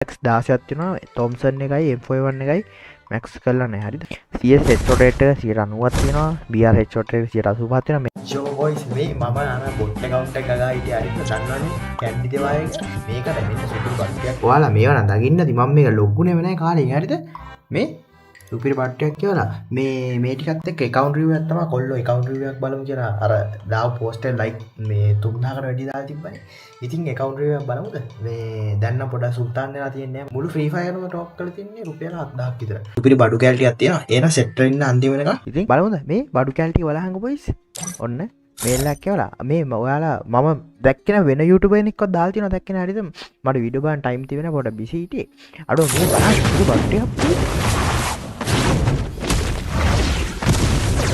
Max 16ක් තියෙනවා. Thomson එකයි M41 එකයි Max කරලා නැහැ. හරිද? CS headshot rate එක 90ක් තියෙනවා. BR headshot rate 85ක් තියෙනවා. Yo boys මේ මම අර bot account එක ගගා හිටියේ හරිද දන්නවනේ කැන්ඩි දෙවාය මේකට මෙන්න සුපිරි බට්ටියක් ඔයාලා මේව නම් දකින්නද මම මේක ලොග්ුනේම නැහැ කාලේ හරිද මේ සුපිරි බට්ටියක් කියලා මේ ටිකත් එක්ක account review එකක් තමයි කොල්ලෝ account review එකක් බලමු කියලා අර දාව post එක like මේ 3000කට වැඩි දාලා තිබ්බනේ ඉතින් account review එකක් බලමුද මේ දැන් නම් පොඩක් සුල්තාන් වෙලා තියන්නේ මුළු free fire එකම ටොප් කරලා තියන්නේ රුපියල් 7000ක් විතර සුපිරි බඩු කැලටියක් තියෙනවා එහෙනම් set වෙලා ඉන්න අන්තිම වෙනකන් ඉතින් බලමුද මේ බඩු කැලටි වලහංග boys ඔන්න මේල්ලක් කියලා මේ ඔයාලා මම දැක්කන වෙන YouTube එකෙක්වත් දාලා තියෙනවා දැක්කන හරියද මට වීඩියෝ බලන්න ටයිම් තිබෙන පොඩ බිසි හිටියේ අඩෝ මේ බලන්න බඩු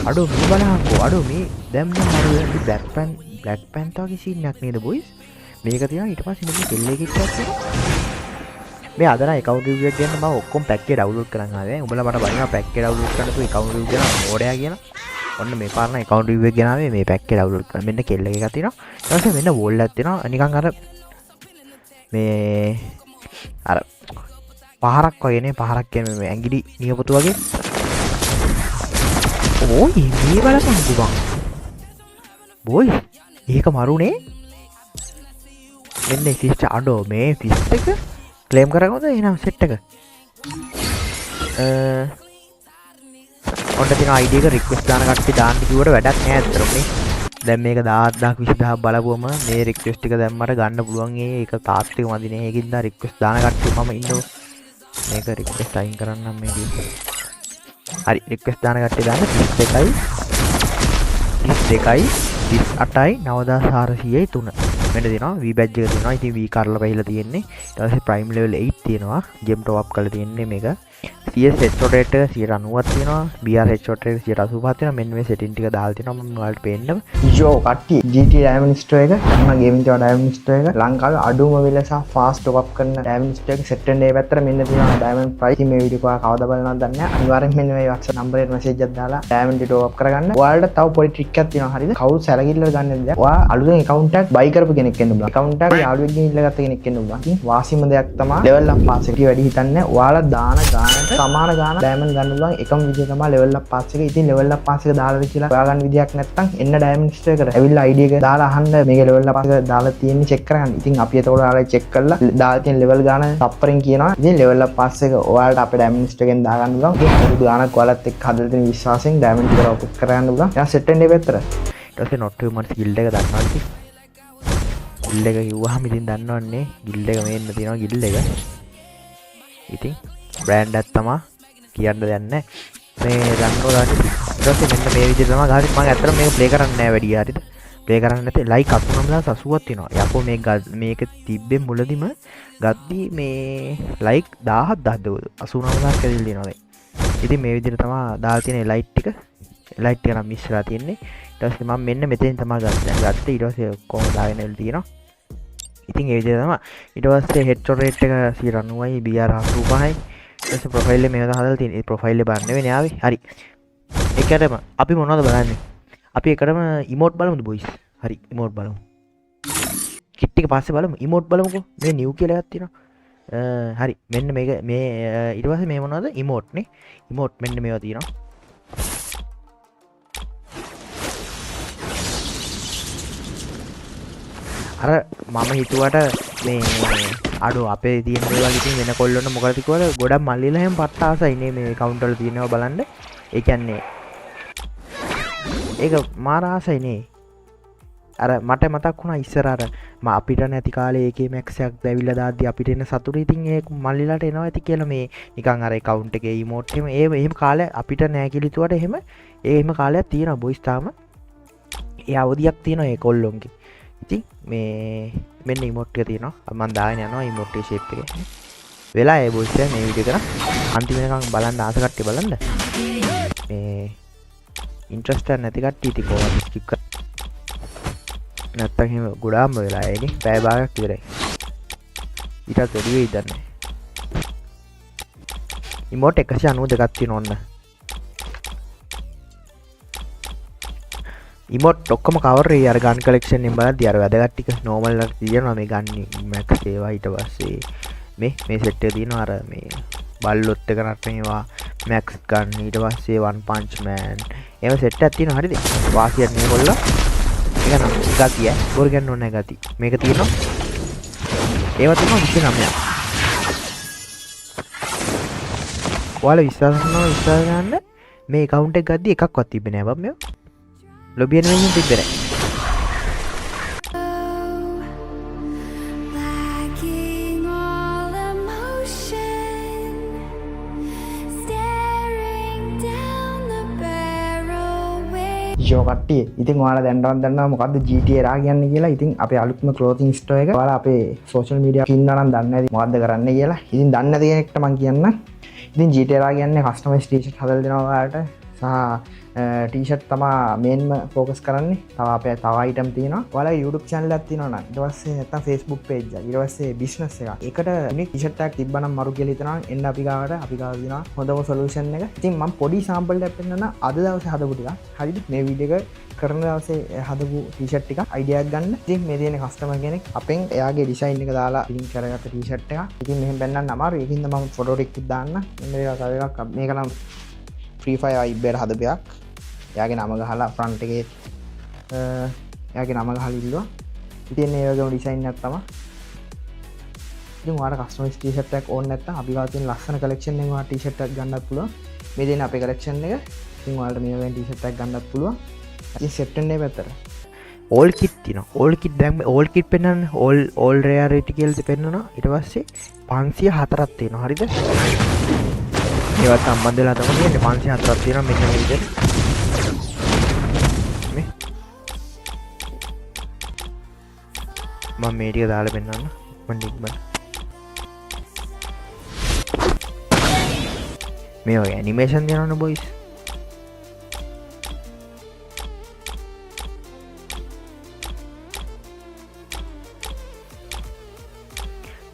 අඩෝ මේ බලහන්කෝ අඩෝ මේ දැන් නම් මම බ්ලැක් පැන්තා වගේ සීන් එකක් නේද boys මේක තියනවා ඊට පස්සේ මේක කෙල්ලෙක් එක්ක මේ අද නම් account review එක ගන්න මම ඔක්කොම pack එක download කරන් ආවේ උඹලා මට බලනවා pack එක download කරන්න තු account review ගන්න ඕඩයා කියලා ඔන්න මේ පාරණ account review එක ගෙනාවේ මේ pack එක download කරන්න මෙන්න කෙල්ල එකක් තියෙනවා ඊට පස්සේ මෙන්න wall එකක් තියෙනවා නිකන් අර මේ අර පහරක් වගේ නේ පහරක් කියන්නේ මේ ඇඟිලි නියපොතු වගේ ඕයි මේ බලපන් ගුබන් බොයි ඒක මරුනේ මෙන්න ෆිෂ් අඩෝ මේ ෆිෂ් එක ක්ලේම් කරගමුද එහෙනම් සෙට් එක ඔන්න තියෙන ID එක රික්වෙස්ට් දාන කට්ටිය දාන්න කිව්වට වැඩක් නෑ අතතරම නේ දැන් මේක 10000ක් 20000ක් බලපුවම මේ රික්වෙස්ට් එක දැම්මට ගන්න පුළුවන් ඒක තාත්තික මදිනේ ඒකින්ද රික්වෙස්ට් දාන කට්ටිය මම ඉන්නෝ මේක රික්වෙස්ට් අයින් කරන්නම් මේකේ හරි රික්වෙස්ට් දාන කට්ටිය දාන්න 32යි 38යි 9400යි 3 මෙන්න දෙනවා V badge එක දෙනවා ඉතින් V කරලා පහිලා තියෙන්නේ ඊට පස්සේ prime level 8 තියෙනවා gem top up කරලා තියෙන්නේ මේක CS headshot rate එක 90ක් තියෙනවා BR headshot rate 85ක් තියෙනවා මෙන්න මේ setting ටික දාලා තියෙනවා මම ඔයාලට පෙන්නම yo කට්ටිය GT Diamond Store එක මම ගේමින් තියෙන Diamond Store එක ලංකාවේ අඩුම වෙල සහ fast top up කරන Diamond Store එක set වෙන දේ පැත්තට මෙන්න තියෙනවා Diamond price මේ වීඩියෝ එක කවදා බලනවද දන්නේ නැහැ අනිවාර්යෙන් මෙන්න මේ WhatsApp number එකට message එකක් දාලා Diamond top up කරගන්න ඔයාලට තව පොඩි trick එකක් තියෙනවා හරිද කවුරු සැලකිල්ලට ගන්න දෙයක් ඔයා අලුතෙන් account එකක් buy කරපු කෙනෙක් වෙන්න පුළුවන් account එක යාළුවෙක්ගෙන් ඉල්ලගත්ත කෙනෙක් වෙන්න පුළුවන් ඉතින් වාසිම දෙයක් තමයි level up pass එක වැඩි හිතන්නේ ඔයාලා දාන ගානට සමාන ගාන diamond ගන්න පුළුවන් එකම විදිය තමයි level up pass එක ඉතින් level up pass එක දාලාද කියලා හොයාගන්න විදියක් නැත්නම් එන්න Diamond Store එකට ඇවිල්ලා ID එක දාලා අහන්න මේක level up pass එක දාලා තියෙන්නේ check කරගන්න ඉතින් අපි ඒතකොට ඔයාලා check කරලා දාලා තියෙන level ගාන තප්පරෙන් කියනවා ඉතින් level up pass එක ඔයාලට අපේ Diamond Store එකෙන් දාගන්න පුළුවන් ඉතින් අවුරුදු ගානක් ඔයාලත් එක්ක හදලා තියෙන විශ්වාසයෙන් Diamond එක ඔප් කරගන්න පුළුවන් එයා set වෙන්නේ පැත්තට ඊට පස්සේ not human guild එක දන්නවා ඉතින් guild එක කිව්වහම ඉතින් දන්නවන්නේ guild එක මේන්න තියෙනවා guild එක ඉතින් brand එකක් තමයි කියන්න දෙයක් නැහැ මේ දන්නවා ඊට පස්සේ මෙන්න මේ විදිහට තමයි ගහන්නේ මම ඇත්තටම මේක ප්ලේ කරන්නේ නැහැ වැඩි හරියද ප්ලේ කරන්නේ නැත්නම් ලයික් 8980ක් තියෙනවා යකෝ මේක තිබ්බේ මුලදිම ගද්දි මේ ලයික් 1000ක් 89ක් ඇවිල්ලා තියෙනවා දැන් ඉතින් මේ විදිහට තමයි දාලා තියෙන ලයිට් ටික ලයිට් ටික නම් මිස් වෙලා තියෙන්නේ ඊට පස්සේ මම මෙන්න මෙතෙන් තමයි ගත්තේ ඊට පස්සේ කොහොමද දාගෙන ඉල් තියෙනවා ඉතින් ඒ විදිහට තමයි ඊට පස්සේ headshot rate එක 90යි BR 85යි ඊට පස්සේ profile එක මේක හදලා තියෙන ඒ profile එක බලන්න වෙන්නේ ආවේ හරි ඒකටම අපි මොනවද බලන්නේ අපි එකටම emote බලමුද boys හරි emote බලමු kit එක පස්සේ බලමු emote බලමුකෝ මේ new කියලා එකක් තියෙනවා හරි මෙන්න මේක මේ ඊට පස්සේ මේ මොනවද emote නේ emote මෙන්න මේවා තියෙනවා අර මම හිතුවට මේ අඩෝ අපේ තියෙන දේවල් ඉතින් වෙන කොල්ලොන්න මොකද කිව්වද ගොඩක් මල්ලිලා හැම පට්ට ආසයි නේ මේ account වල තියෙනවා බලන්න ඒ කියන්නේ ඒක මාර ආසයි නේ අර මට මතක් වුණා ඉස්සර අර අපිට නැති කාලේ ඒකේ මැක්ස් එකක් දැවිලා දාද්දි අපිට එන සතුට ඉතින් ඒ මල්ලිලාට එනවා ඇති කියලා මේ නිකන් අර account එකේ emote එහෙම කාලේ අපිට නෑ කියලා හිතුවට එහෙම කාලයක් තියෙනවා boys තාම ඒ අවදියක් තියෙනවා ඒ කොල්ලොන්ගේ ඉතින් මේ මෙන්න emote එක තියෙනවා මම දාගෙන යනවා emote shape එකේ වෙලා ඒ boys මේ වීඩියෝ එක අන්තිම වෙනකන් බලන්න ආස කට්ටිය බලන්න මේ ඉන්ට්‍රස්ට් නැති කට්ටිය ඉතින් කොහොමද ස්කිප් කර නැත්තම් එහෙම ගොඩාම වෙලා එන්නේ පැය භාගයක් විතරයි ඊටත් වැඩි වෙයි දන්නේ emote 192ක් තියෙනවා ඔන්න emote ඔක්කොම cover වෙයි අර gun collection එකෙන් බලද්දි අර වැදගත් ටික normal එකක් තියෙනවා මේ gun max ඒවා ඊට පස්සේ මේ සෙට් එක තියෙනවා අර මේ බල්ලොත් එක නටනවා මැක්ස් ගන්න ඊට පස්සේ වන් පංච් මෑන් එහෙම සෙට් එකක් තියෙනවා හරිද වාසියක් මේගොල්ලෝ ඒක නම් ගතිය බොර ගන්න ඕනේ ගති මේක තියෙනවා ඒවා තියෙනවා 29ක් ඔයාලා විශ්වාස කරනවා විශ්වාස ගන්න මේ account එක ගද්දි එකක්වත් තිබ්බේ නෑ බම් මේ ලොබි එන වෙනින් තිබ්බේ නෑ යෝ කට්ටිය ඉතින් ඔයාලා දැනටවත් දන්නවා මොකද්ද GTA රා කියන්නේ කියලා. ඉතින් අපේ අලුත්ම clothing store එක ඔයාලා අපේ social media ඉන්නවා නම් දන්නේ නැති මොකද්ද කරන්න කියලා. ඉතින් දන්නේ නැති කෙනෙක්ට මම කියන්න. ඉතින් GTA රා කියන්නේ customized t-shirt හදලා දෙනවා ඔයාලට. සහ t-shirt තමයි මේන්ම focus කරන්නේ. තව අපේ තව item තියෙනවා. ඔයාලා YouTube channel එකක් තියෙනවා නම් ඊට පස්සේ නැත්නම් Facebook page එක. ඊට පස්සේ business එකක්. ඒකට unique t-shirt එකක් තිබ්බනම් මරු කියලා හිතනවා. එන්න අපි ගාවට අපි ගාව දිනවා හොඳම solution එක. ඉතින් මම පොඩි sample එකක් පෙන්නන්න අද දවසේ හදපු ටික. හරිද? මේ වීඩියෝ එක කරන දවසේ හදපු t-shirt ටික idea එකක් ගන්න. ඉතින් මේ තියෙන customer කෙනෙක් අපෙන් එයාගේ design එක දාලා link කරගත්ත t-shirt එකක්. ඉතින් මෙහෙම පෙන්නන්න අමාරුයි. ඒකින්ද මම photo ටිකක් දාන්න. මෙන්න මේක මේක නම් Free Fire vibe එකට හදපු එකක්. එයාගේ නම ගහලා ෆ්‍රන්ට් එකේ එයාගේ නම ගහලා ඉල්ලුවා. ඉතින් මේ වගේම ඩිසයින් එකක් තමයි. ඉතින් ඔයාලා කස්ටමයිස් ටී-ෂර්ට් එකක් ඕන නැත්නම් අපි ගාව තියෙන ලස්සන කලෙක්ෂන් එකෙන් ඔයාලා ටී-ෂර්ට් එකක් ගන්නත් පුළුවන්. මේ දෙන අපේ කලෙක්ෂන් එක. ඉතින් ඔයාලට මේ වගේ ටී-ෂර්ට් එකක් ගන්නත් පුළුවන්. ඉතින් සෙප්ටෙම්බර් පැත්තට all kit තියෙනවා. all kit දැන් all kit පෙන්නන්නේ all rarity කියලා පෙන්නනවා. ඊට පස්සේ 504ක් තියෙනවා. හරිද? ඒවත් සම්බන්ධ වෙලා තමයි තියෙන්නේ 504ක් තියෙනවා මෙන්න මේ විදිහට. මම මේ ටික දාලා පෙන්නන්න මම ලින්ක් බලන්න මේ වගේ ඇනිමේෂන් දෙනවනේ බොයිස්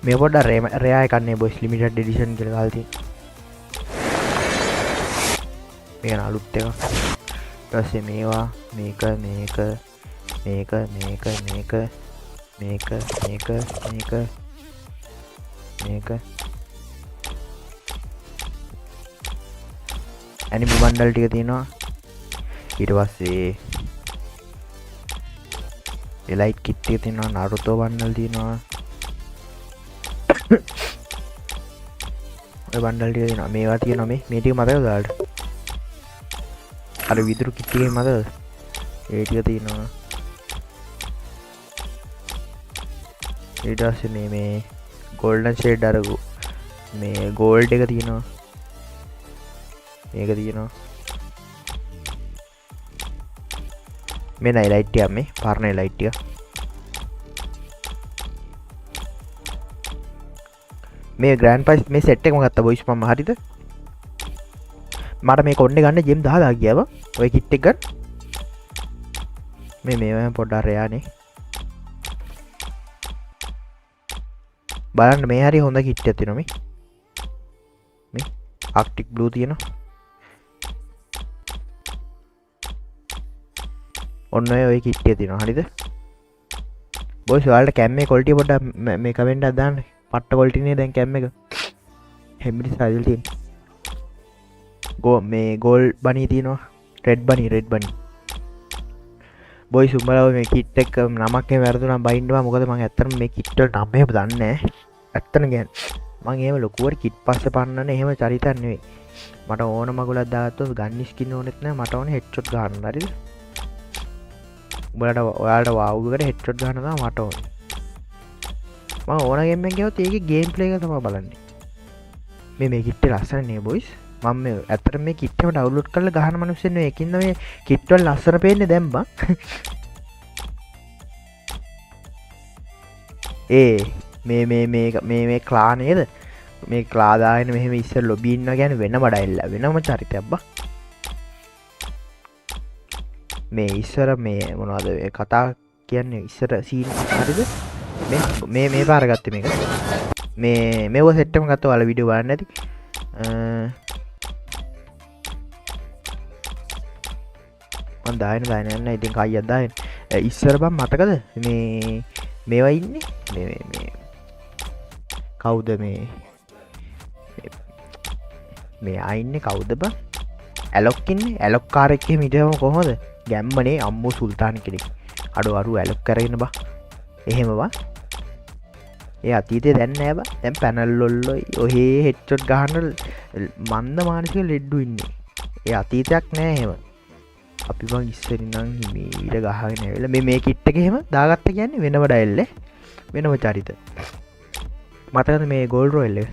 මේ පොඩ්ඩක් රෙයා එකක් නේ බොයිස් ලිමිටඩ් එඩිෂන් කියලා ගහලා තියෙනවා මේක අලුත් එකක් ඊට පස්සේ මේවා මේක මේක මේක මේක මේක මේක මේක මේක මේක ඇනිමි බන්ඩල් ටික තියෙනවා ඊට පස්සේ එලයිට් කිට් එක තියෙනවා නාරුතෝ බන්ඩල් තියෙනවා ඔය බන්ඩල් ටික තියෙනවා මේවා තියෙනවා මේ ටික මතකද ඔයාලට අර විදුරු කිට් එකේ මතකද ඒ ටික තියෙනවා ඊට පස්සේ මේ ගෝල්ඩන් ෂේඩ් අර මේ ගෝල්ඩ් එක තියෙනවා මේක තියෙනවා මේ නයි ලයිට් එක මේ පරණ ලයිට් එක මේ ග්‍රෑන්ඩ් ප්‍රයිස් මේ සෙට් එකම ගත්තා බොයිස් මම හරිද මට මේ කොණ්ඩේ ගන්න ජෙම් 10000 ගියා ඔය කිට් එක ගන්න මේවා පොඩ්ඩක් රෙයානේ බලන්න මේ හරි හොඳ කිට් එකක් තියෙනවා මේ ආක්ටික් බ්ලූ තියෙනවා ඔන්න ඔය කිට් එක තියෙනවා හරිද බොයිස් ඔයාලට කැම් මේ ක්වොලිටි පොඩ්ඩක් මේ කමෙන්ට් එකක් දාන්න පට්ට ක්වොලිටි නේ දැන් කැම් එක හැමිලි සයිල් තියෙන මේ ගෝල් බනී තියෙනවා රෙඩ් බනි බොයිස් උඹලා මේ කිට් එක නමක් එහෙම වැරදුනා බයින්නවා මොකද මම ඇත්තටම මේ කිට් වල නම් එහෙම දන්නේ නැහැ ඇත්තටම කියන්නේ මම එහෙම ලොකුවට කිට් පස්සේ පන්නන්නේ එහෙම චරිතයක් නෙවෙයි මට ඕන මගුලක් දාගත්තොත් ගන්න ස්කින් ඕනෙත් නැහැ මට ඕනේ හෙඩ්ෂොට් ගන්න හරිද උඹලට ඔයාලට වාව් එකට හෙඩ්ෂොට් ගන්න තමයි මට ඕනේ මම ඕන ගේම් එකක් ගියොත් ඒකේ ගේම් ප්ලේ එක තමයි බලන්නේ මේ කිට් එක ලස්සන නේ බොයිස් මම මේ ඇත්තට මේ කිට් එක ඩවුන්ලෝඩ් කරලා ගහන මිනිස්සුන් නේ ඒකින්ද මේ කිට් වල ලස්සන පේන්නේ දැන් බං මේ ක්ලා නේද මේ ක්ලා දාගෙන මෙහෙම ඉස්සර ලොබි ඉන්නවා කියන්නේ වෙනම ඩයිල්ලා වෙනම චරිතයක් බං මේ ඉස්සර මේ මොනවද මේ කතා කියන්නේ ඉස්සර සීන් හරිද මේ පාර ගත්තේ මේක මේව සෙට් එකම ගත්තා ඔයාලා වීඩියෝ බලන්න ඇති මම දාගෙන යන්න ඉතින් කයියක් දාගෙන ඉස්සර බං මතකද මේවා ඉන්නේ මේ කවුද මේ අයින්නේ කවුද බං ඇලොක්කින්නේ ඇලොක්කාරෙක් එහෙම හිටියම කොහොමද ගැම්මනේ අම්මෝ සුල්තාන් කෙනෙක් අඩු ඇලොක් කරගෙන බා එහෙම බා ඒ අතීතේ දැන් නෑ බා දැන් පැනල් වල ඔහේ හෙඩ්ෂොට් ගහන මන්ද මානසික ලෙඩ්ඩු ඉන්නේ ඒ අතීතයක් නෑ එහෙම අපි බං ඉස්සරින් නම් හිමීට ගහගෙන ඇවිල්ලා මේ කිට් එක එහෙම දාගත්ත කියන්නේ වෙනම ඩයල් වෙනම චරිත මතකද මේ ගෝල්ඩ් රොයල් එක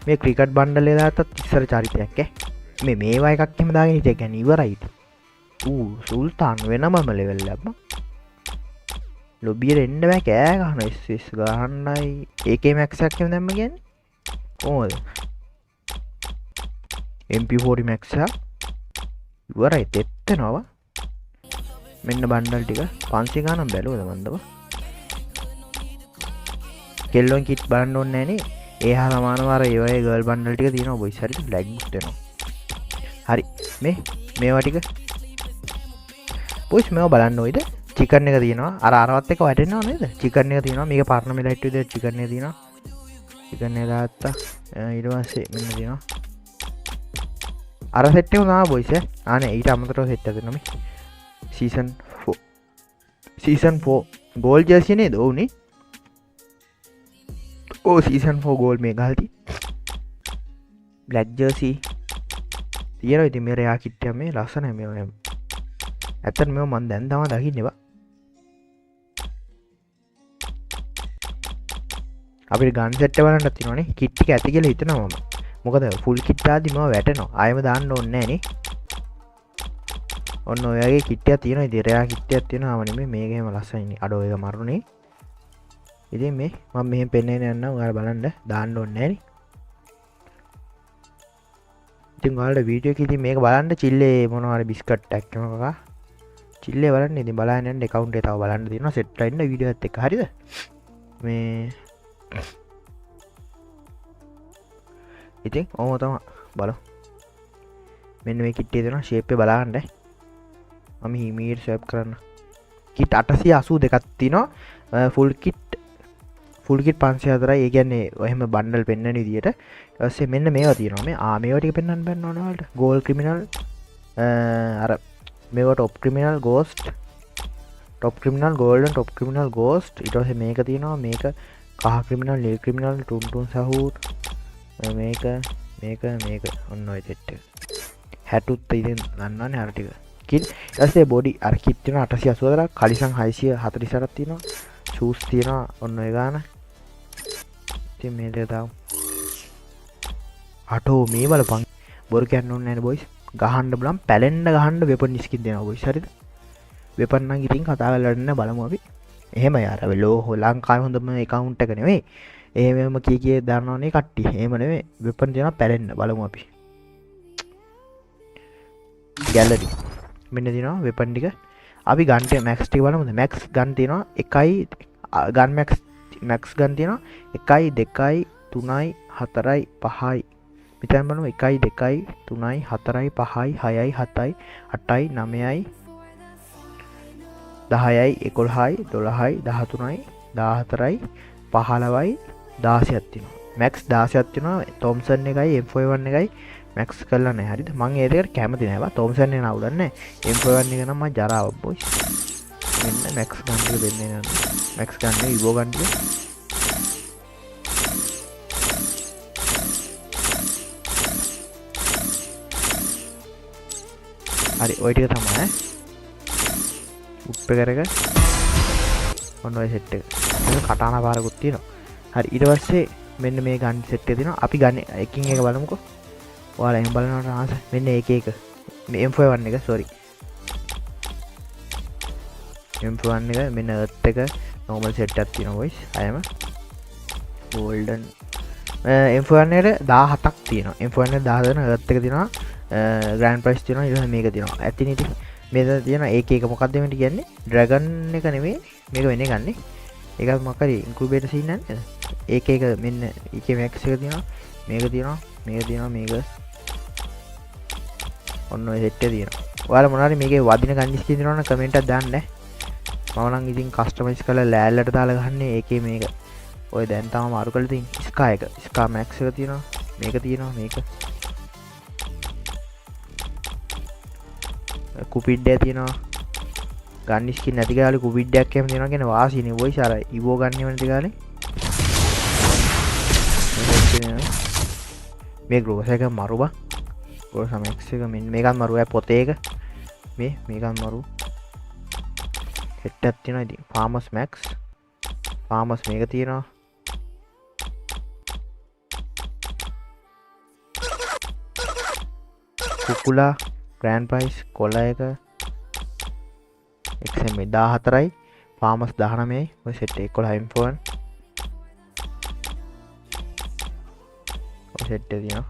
මේ ක්‍රිකට් බණ්ඩල් එක දාත්තත් ඉස්සර චරිතයක් ඈ මේවා එකක් එහෙම දාගෙන හිටිය කියන්නේ ඉවරයි සුල්තාන් වෙනමම ලෙවල් එකක් ලොබියට එන්න බෑ කෑ ගහන SS ගහන්නයි ඒකේ මැක්ස් එකක් එහෙම දැම්ම කියන්නේ කොහොමද MP40 මැක්ස් එක ඉවරයි තෙත්තනවා මෙන්න බණ්ඩල් ටික 500 ගානක් බැලුවද මන්දව කෙල්ලොන් කිට් බලන්න ඕනේ නෑනේ ඒ හා සමානව අර ඒ වගේ ගර්ල් බණ්ඩල් ටික තියෙනවා බොයිස් හරියට බ්ලැක් බුස්ට් වෙනවා හරි මේවා ටික බොයිස් මේවා බලන්න ඕයිද චිකන් එක තියෙනවා අරවත් එක වැටෙනව නේද චිකන් එක තියෙනවා මේක පාර්ට්නර් මෙලයිට් විදිහට චිකන් එක තියෙනවා චිකන් එක දාත්තා ඊට පස්සේ මෙන්න තියෙනවා අර සෙට් එක උනා බොයිස් ආනේ ඊට අමතරව සෙට් එකක් දෙනවා මේ සීසන් 4 ගෝල් ජර්සි නේද ඕනේ සීසන් 4 ගෝල් මේ ගහල්ති බ්ලැක් ජර්සි තියෙනවා ඉතින් මේ රයා කිට් එක මේ ලස්සනයි මේ ඇත්තට මේව මම දැන් තමයි දකින්නේ බා අපිට ගන් සෙට් එක බලන්නත් තියෙනවනේ කිට් එක ඇති කියලා හිතනවා මම මොකද ෆුල් කිට් ආදි මම වැටෙනවා ආයෙම දාන්න ඕනේ නැහැ නේ ඔන්න ඔය වගේ කිට් එකක් තියෙනවා ඉතින් රයා කිට් එකක් තියෙනවා නෙමෙයි මේක එහෙම ලස්සනයි අඩෝ එක මරුනේ ඉතින් මේ මම මෙහෙම පෙන්නගෙන යන්නම් ඔයාලා බලන්න දාන්න ඕනේ නැහැ නේ ඉතින් ඔයාලට වීඩියෝ එකේදී මේක බලන්න චිල්ලේ මොනවා හරි බිස්කට් එකක් කකා චිල්ලේ බලන්න ඉතින් බලන්න යන්න account එක තව බලන්න තියෙනවා සෙට් වෙලා ඉන්න වීඩියෝ එකත් එක්ක හරිද මේ ඉතින් ඔහොම තමයි බලමු මෙන්න මේ කිට් එකේ තියෙනවා ෂේප් එක බලන්න මම හිමීට ස්වැප් කරන්න කිට් 882ක් තියෙනවා ෆුල් කිට් 504යි ඒ කියන්නේ එහෙම බණ්ඩල් පෙන්වන විදියට ඊට පස්සේ මෙන්න මේවා තියෙනවා මේ මේවා ටික පෙන්වන්න බෑ නෝන වලට ගෝල් ක්‍රිමිනල් අර මේවා top criminal ghost top criminal golden top criminal ghost ඊට පස්සේ මේක තියෙනවා මේක කහ ක්‍රිමිනල් නිල් ක්‍රිමිනල් ටුන් සහූට් මේක ඔන්න ඔය සෙට් එක 60ත් ඉතින් ගන්නවනේ අර ටික කිට් ඊට පස්සේ බොඩි අර කිට් තියෙනවා 884ක් කලිසම් 648ක් තියෙනවා ෂූස් තියෙනවා ඔන්න ඔය ගාන ඉතින් මේ දෙක දාමු අටෝ මේ බලපන් බොරු කියන්න ඕනේ නැහැ බොයිස් ගහන්න බලම් පැලෙන්න ගහන්න වෙපන් ස්කින් දෙනවා බොයිස් හරිද වෙපන් නම් ඉතින් කතා කරලා ඉන්න බලමු අපි එහෙම යාර අපි ලංකාවේ හොඳම account එක නෙවෙයි එහෙමම කී දානවනේ කට්ටිය එහෙම නෙවෙයි වෙපන් දෙනවා පැලෙන්න බලමු අපි ගැලරි මෙන්න දිනවා වෙපන් ටික අපි ගන්ට මැක්ස් ටික බලමුද මැක්ස් ගන් තියෙනවා එකයි ගන් මැක්ස් ගන් තියෙනවා 1 2 3 4 5යි මෙතන බලමු 1 2 3 4 5යි 6යි 7යි 8යි 9යි 10යි 11යි 12යි 13යි 14යි 15යි 16ක් තියෙනවා මැක්ස් 16ක් තියෙනවා තොම්සන් එකයි M41 එකයි මැක්ස් කරලා නැහැ හරිද මම ඒ දෙකට කැමති නැහැ බා තොම්සන් එක නවුලන්නේ නැහැ M41 එක නම් මම ජරාවක් බොයිස් මෙන්න මැක්ස් ගන්න එක දෙන්නේ නැහැ මැක්ස් ගන්න ඉවෝ ගන්න ටික හරි ඔය ටික තමයි උප්පේ කරක ඔන්න ඔය සෙට් එක මේක කටාන පාරකුත් තියෙනවා හරි ඊට පස්සේ මෙන්න මේ ගන් සෙට් එක තියෙනවා අපි ගන්න එකින් එක බලමුකෝ ඔයාලා එහෙම බලනකොට ආස මෙන්න එක මේ M41 එක sorry M41 එක මෙන්න earth එක normal set එකක් තියෙනවා boys අයම golden M41 එකට 17ක් තියෙනවා M41 එක 10 දෙන earth එක තියෙනවා grand prize තියෙනවා ඊට පස්සේ මේක තියෙනවා ඇතිනේ ඉතින් මෙතන තියෙන එක මොකක්ද මේකට කියන්නේ dragon එක නෙමෙයි මේක වෙන එකක් නේ ඒකත් මොකක් හරි incubator scene නේද එක මෙන්න එකේ max එක තියෙනවා මේක තියෙනවා මේක ඔන්න ඔය සෙට් එක තියෙනවා ඔයාලා මොනවාරි මේකේ වදින ගන් ස්කින් තියෙනවා නම් කමෙන්ට් එකක් දාන්න මම නම් ඉතින් කස්ටමයිස් කරලා ලෑල්ලට දාලා ගහන්නේ ඒකේ මේක ඔය දැන් තාම මාරු කරලා තියෙන්නේ ස්කා එක. ස්කා මැක්ස් එක තියෙනවා. මේක තියෙනවා මේක. කුපිඩ් එක තියෙනවා. ගන්න ස්කින් නැති කාලේ කුපිඩ් එකක් එහෙම තියෙනවා කියන්නේ වාසිනේ වොයිස් අර ඉවෝ ගන්න වෙන කාලේ. මේ ග්‍රෝස් එක මරු බා. ග්‍රෝස් මැක්ස් එක මෙන්න මේකත් මරු අය පොතේ එක. මේකත් මරු. හෙට් එකක් තියෙනවා ඉතින් ෆාමර්ස් මැක්ස්. ෆාමර්ස් මේක තියෙනවා. කුකුලා ග්‍රෑන්ඩ් ප්‍රයිස් කොල එක XM 14යි ෆාමර්ස් 19යි ඔය සෙට් 11 M4 ඔය සෙට් එක තියෙනවා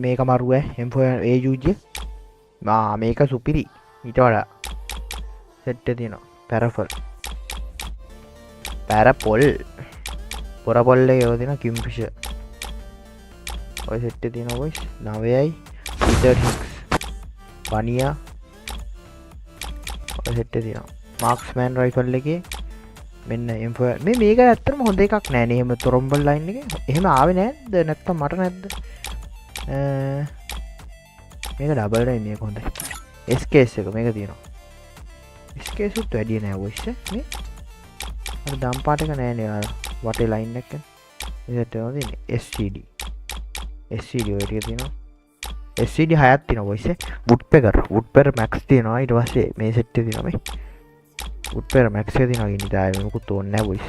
මේක මරුව M4 AUG මේක සුපිරි ඊට වඩා සෙට් එක තියෙනවා පැරපොල් පොරපොල්ල යෝදින කිම්පිෂ ඔය සෙට් එක තියෙනවා වොයිස් 9යි වනියා ඔය සෙට් එක තියෙනවා මාක්ස්මෑන් රයිෆල් එකේ මෙන්න M4 මේක ඇත්තටම හොඳ එකක් නෑනේ එහෙම තොරම්බල් ලයින් එක එහෙම ආවේ නැද්ද නැත්තම් මට නැද්ද මේක ඩබල් නයි මේක හොඳයි SKS එක මේක තියෙනවා SKS උත් වැඩි නෑ වොයිස් මේ අර දම් පාට එක නෑනේ අර වටේ ලයින් එක ඒකට තියෙන්නේ SCD ඔය ටික තියෙනවා SCD 6ක් තියෙනවා වොයිස් වුඩ්පෙකර් මැක්ස් තියෙනවා ඊට පස්සේ මේ සෙට් එක තියෙනවා මේ වුඩ්පෙකර් මැක්ස් එක තියෙනවා ඉන්නේ ඩාය මොකුත් ඕනේ නැහැ වොයිස්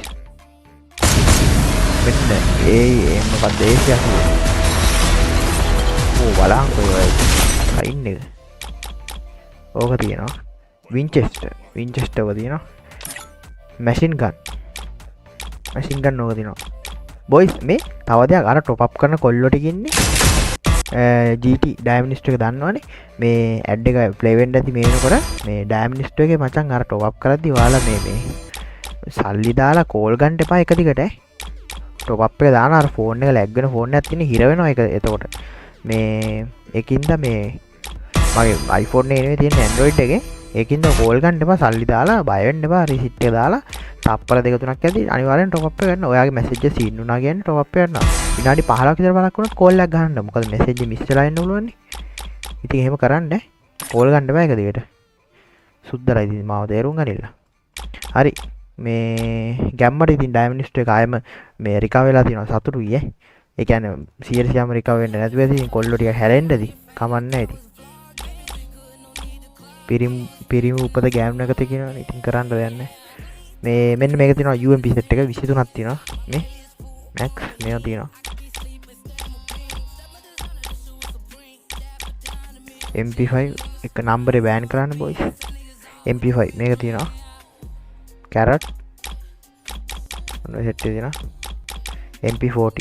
මෙන්න මොකක්ද ඒසියා ඕ බලන්න ඔය ලයින් එක ඕක තියෙනවා වින්චෙස්ටර් ඔක තියෙනවා මැෂින් ගන් ඕක තියෙනවා බොයිස් මේ තව දෙයක් අර ටොප් අප් කරන කොල්ලෝ ටික ඉන්නේ GT ඩයමන්ඩ් එක දන්නවනේ මේ ඇඩ් එක ප්ලේ වෙන්න ඇති මේ වෙනකොට මේ ඩයමන්ඩ් එකේ මචං අර ටොප් අප් කරද්දි ඔයාලා මේ සල්ලි දාලා කෝල් ගන්න එපා එක දිගට ටොප් අප් එක දාන අර ෆෝන් එක ලැග් වෙන ෆෝන් එකක් තියෙන හිර වෙනවා ඒක එතකොට මේ ඒකින්ද මේ මගේ iPhone එකේ නෙවෙයි තියෙන Android එකේ ඒකින්ද කෝල් ගන්න එපා සල්ලි දාලා බය වෙන්න එපා රිසිට් එක දාලා තප්පර දෙක තුනක් ඇද්දි අනිවාර්යෙන් ටොප් අප් එක ගන්න. ඔයාගේ මැසේජ් එක සීන් වුණා කියන්නේ ටොප් අප් එක ගන්නවා. විනාඩි 15ක් විතර බලක් වුණොත් කෝල් එකක් ගන්න. මොකද මැසේජ් එක මිස් වෙලා ඉන්න පුළුවන්නේ. ඉතින් එහෙම කරන්න කෝල් ගන්න බෑ එක දිගට. සුද්දරයි ඉතින් මාව තේරුම් ගනින්න. හරි. මේ ගැම්මට ඉතින් ඩයමන්ඩ් එක ආයෙම මේ රිකවර් වෙලා තියෙනවා සතුටුයි ඈ. ඒ කියන්නේ 100%ම රිකවර් වෙන්න නැතුව ඉතින් කොල්ලෝ ටික හැරෙන්නදී කමන්නේ ඉතින්. පිරිමි උපත ගෑම් එකත කියනවනේ ඉතින් කරන්න දෙයක් නැහැ. මේ මෙන්න මේක තියෙනවා UMP සෙට් එක 23ක් තියෙනවා මේ මැක්ස් මේවා තියෙනවා MP5 එක නම්බරේ බෑන් කරන්න බොයිස් MP5 මේක තියෙනවා කැරට් ඔන්න සෙට් එක තියෙනවා MP40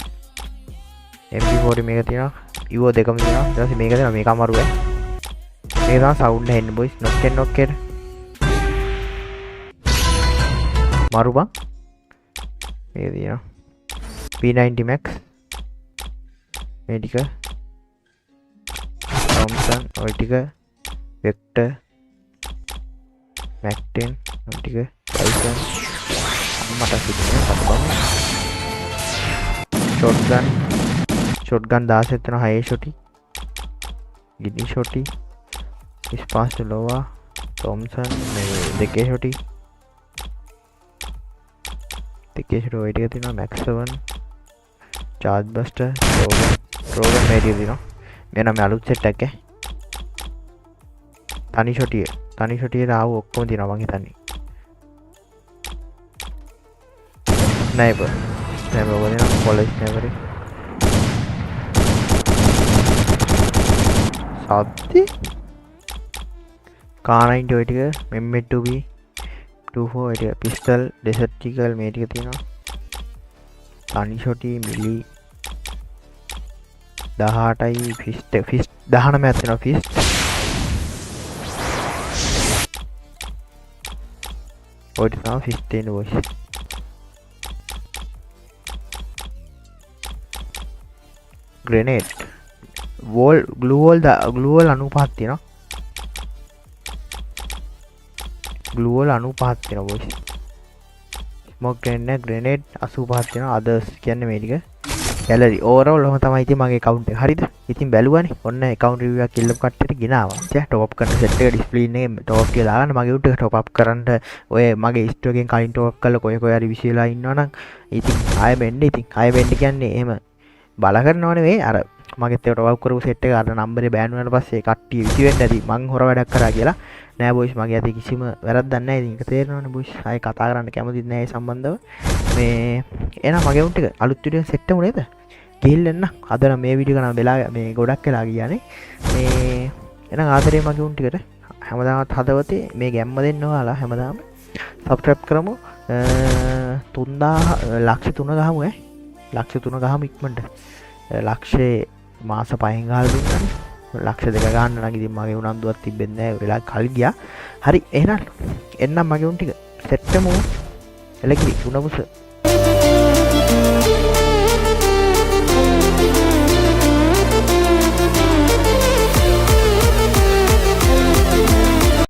මේක තියෙනවා ඉවෝ දෙකම තියෙනවා ඊට පස්සේ මේක තියෙනවා මේක අමාරුයි මේක තමයි සවුන්ඩ් හෙන්න බොයිස් නොක්කෙන් මරු බං මේ තියෙනවා P90 Max මේ ටික Thompson ඔය ටික Vector Mac 10 ඔය ටික Tyson මට සිදුනේ පස්සම shotgun 16 තියෙනවා 6 shoti giddy shoti Sparks Nova Thompson මේ දෙකේ shoti ටිකේෂට ඔය ටික තියෙනවා Max 7 Charge Buster Trogan මේ ටික තියෙනවා මේ නම් අලුත් සෙට් එකක් තනි ෂොටියේ ආව ඔක්කොම තියෙනවා මං හිතන්නේ ස්නයිපර් වදින කොලෙජ් ස්නයිපර් සත්ති K90 ඔය ටික M2B 24 ඔය ටික පිස්ටල් ඩෙසර්ටිකල් මේ ටික තියෙනවා තනි ෂොටි මිලි 18යි ෆිස්ට් 19ක් තියෙනවා ෆිස්ට් ඔය ටික තමයි ෆිස්ට් තියෙන boys grenade wall glue wall 95ක් තියෙනවා ග්ලූ වල 95ක් වෙනවා බොයිස්. ස්මෝක් ග්‍රෙනේඩ් 85ක් වෙනවා. අදර්ස් කියන්නේ මේ ටික. ගැලරි ඕවරෝල් ඔහම තමයි ඉතින් මගේ account එක. හරිද? ඉතින් බැලුවානේ. ඔන්න account review එකක් ඉල්ලපු කට්ටියට ගෙනාවා. ඉතින් top up කරන set එක display එකේ top up කියලා දාගන්න මගේ උට top up කරන්න ඔය මගේ history එකෙන් කලින් top up කරලා කොයි කොයි හරි විශ්යලා ඉන්නවනම් ඉතින් ආයෙ මෙන්න කියන්නේ එහෙම බල කරනව නෙවෙයි අර මගෙත් top up කරපු set එක අර number එක බෑන් වුණාට පස්සේ කට්ටිය විසි වෙන්න ඇති මං හොර වැඩක් කරා කියලා නෑ බොයිස් මගේ අතේ කිසිම වැරද්දක් නෑ ඉතින් ඒක තේරෙනවනේ බොයිස් ආයෙ කතා කරන්න කැමතිත් නෑ ඒ සම්බන්ධව මේ එහෙනම් මගේ උන්ට අලුත් වීඩියෝ සෙට් එකක් නේද ගිහිල්ලන්න අද නම් මේ වීඩියෝ කරන වෙලා මේ ගොඩක් වෙලා ගියානේ මේ එහෙනම් ආදරේ මගේ උන් ටිකට හැමදාමත් හදවතේ මේ ගැම්ම දෙන්න ඔයාලා හැමදාම subscribe කරමු 3000 ලක්ෂ 3 ගහමු ලක්ෂ 3 ගහමු ඉක්මනට ලක්ෂේ මාස 5න් ගහලා දුන්නානේ ලක්ෂ 2 ගන්න නම් ඉතින් මගේ උනන්දුවක් තිබෙන්නේ නැහැ වෙලා කල් ගියා හරි එහෙනම් එන්නම් මගේ උන් ටික සෙට් වෙමු එලකිරි උණපුස